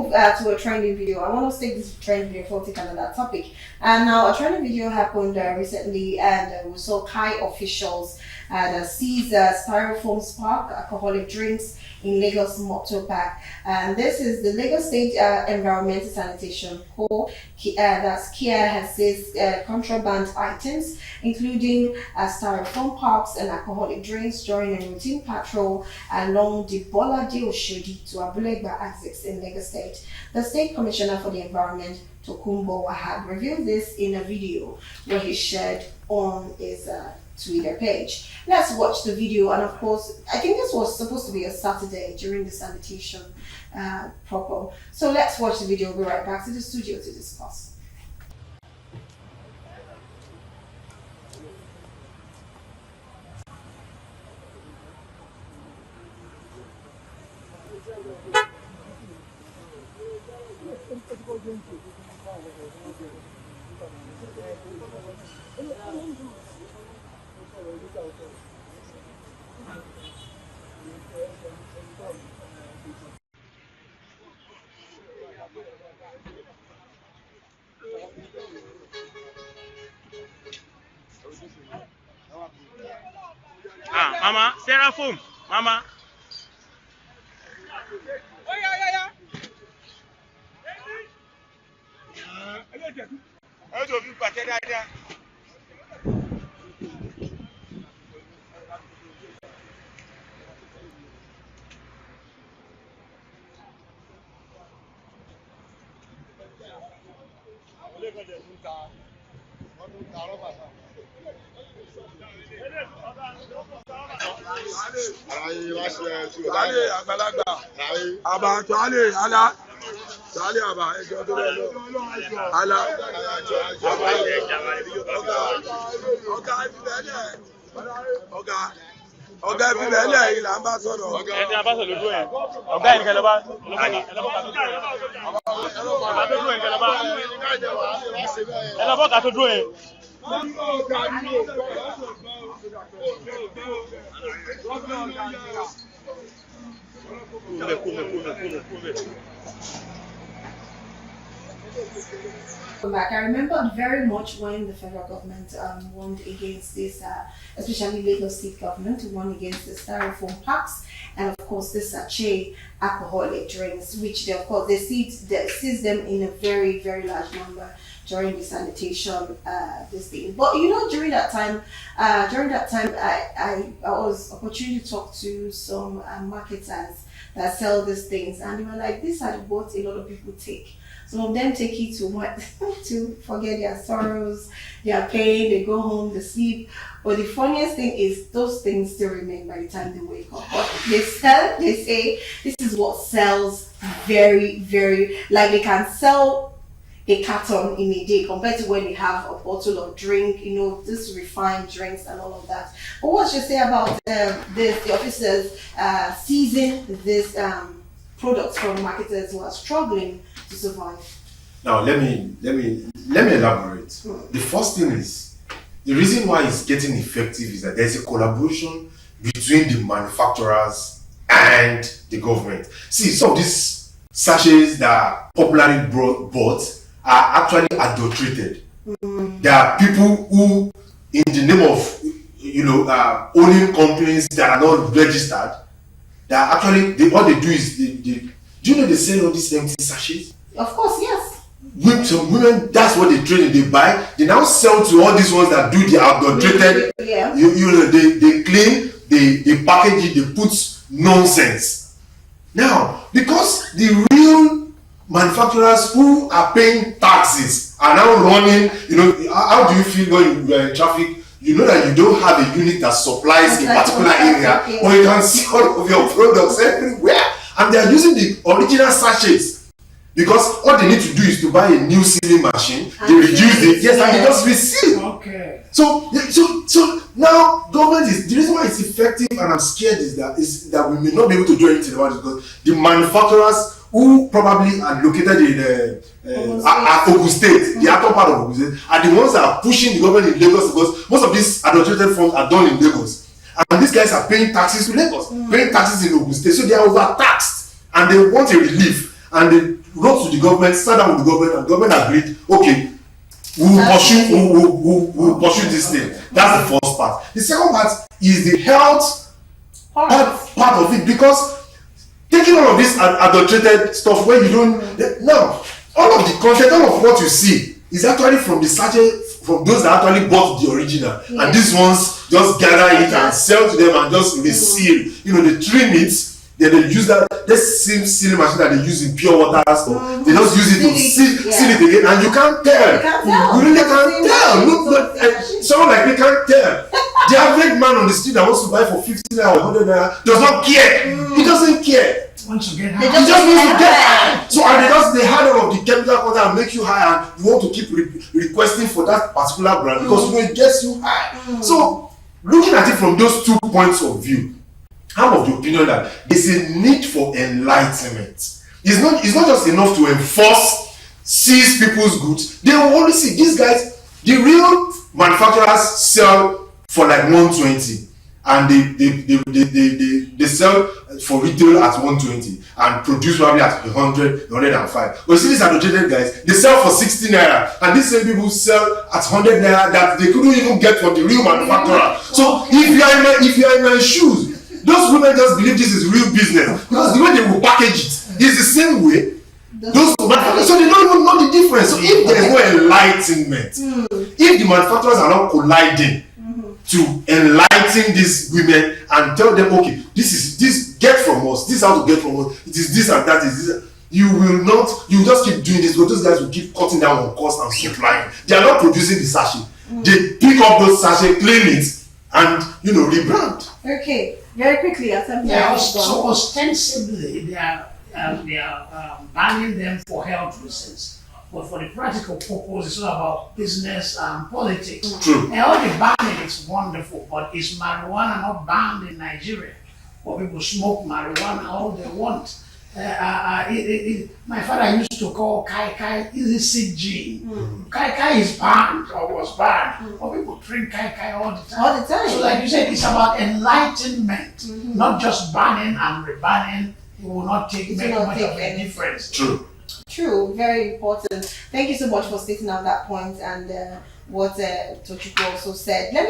move to a trending video. I want to take this trending video for take another topic. And now a trending video happened recently, and we saw Thai officials that seized Styrofoam spark alcoholic drinks in Lagos Motor Park. And this is the Lagos State Environmental Sanitation Corps. That's KIA has seized contraband items, including Styrofoam parks and alcoholic drinks during a routine patrol along the Bola de Oshodi to Abulegba axis in Lagos State. The State Commissioner for the Environment, Tokumbo Wahab, revealed this in a video where he shared on his Twitter page. Let's watch the video. And of course, I think this was supposed to be a Saturday during the sanitation proper. So let's watch the video. We'll be right back to the studio to discuss. Mama, Styrofoam, Mama. Oh yeah. Ọ̀gá ẹbí bẹ́ẹ̀ lẹ̀ yìí là ń bá sọ̀rọ̀. Ẹni a bá sọ̀rọ̀ lójú ẹ̀. Ọ̀gá ẹnìkan ló bá dúró ẹ̀. Ẹ lọ bọ́ ká tó dúró ẹ̀. Back. I remember very much when the federal government warned against this, especially Lagos state government warned against the styrofoam packs and of course the sachet alcoholic drinks, which they, of course they seized them in a very, very large number during the sanitation this thing. But you know, during that time I was opportunity to talk to some marketers that sell these things, and they were like, these are what a lot of people take. Some of them take it to what to forget their sorrows, their pain, they go home, they sleep. But the funniest thing is those things still remain by the time they wake up. But they say this is what sells very, very, like they can sell a carton in a day compared to when they have a bottle of drink, you know, this refined drinks and all of that. But what should you say about this, the officers seizing this products from marketers who are struggling to survive? Now let me elaborate. The first thing is, the reason why it's getting effective is that there's a collaboration between the manufacturers and the government. See, some of these sachets that are popularly bought are actually adulterated. There are people who, in the name of owning companies that are not registered, that actually what they do is do you know they sell all these empty sachets? Of course, yes. Some women, that's what they trade, they buy. They now sell to all these ones that do the adulterated. Yeah. They clean, they package it, they put nonsense. Now, because the real manufacturers who are paying taxes are now running, how do you feel when you are in traffic? You know that you don't have a unit that supplies a particular area, or you can see all of your products everywhere, and they are using the original sachets. Because all they need to do is to buy a new sealing machine, they reduce it, and they just reseal. Okay. So now government is, the reason why it's effective, and I'm scared is that we may not be able to do anything about it, because the manufacturers who probably are located in Ogun State, the upper part of Ogun State, are the ones that are pushing the government in Lagos, because most of these adulterated forms are done in Lagos. And these guys are paying taxes to Lagos, paying taxes in Ogun State, so they are overtaxed, and they want a relief. And wrote to the government, sat down with the government, and the government agreed, okay, we'll pursue this thing. That's the first part. The second part is the health part of it, because taking all of this adulterated stuff where you don't now, all of the content, all of what you see is actually from the sachet, from those that actually bought the original, and these ones just gather it and sell to them and just reseal. You know, they trim it. Then they use that same sealing machine that they use in pure water stuff. They just use it to seal it again, and you can't tell. You really can't tell. Look, someone like me can't tell. The average man on the street that wants to buy for 50 naira or 100 naira does not care. He doesn't care. He just wants to get high. So and they had all of the chemical content and make you high, and you want to keep requesting for that particular brand because you know it gets you high. So looking at it from those 2 points of view, I'm of the opinion that there's a need for enlightenment. It's not just enough to enforce, seize people's goods. They will only see these guys, the real manufacturers sell for like 120, and they sell for retail at 120 and produce probably at 100, 105. But you see these adulterated guys, they sell for 60 naira, and these same people sell at 100 naira that they couldn't even get from the real manufacturer. So if you are in my shoes, those women just believe this is real business because the way they will package it is the same way. Those manufacturers, so they don't even know the difference. So if there is no enlightenment, if the manufacturers are not colliding to enlighten these women and tell them, okay, this get from us, this is how to get from us, it is this and that is this. You will just keep doing this, but those guys will keep cutting down on cost and supplying. They are not producing the sachet. They pick up those sachet, clean it, and rebrand. Okay, very quickly, so ostensibly they are banning them for health reasons, but for the practical purpose, it's all about business and politics. True. And all the banning is wonderful, but is marijuana not banned in Nigeria? Or people smoke marijuana all they want? My father used to call kai illicit gin. Kai is banned or was banned, but people drink kai all the time. All the time. So, like you said, it's about enlightenment, not just banning and rebanning. It will not make much of a difference. True, very important. Thank you so much for stating out that point and what Tochukwu also said. Let me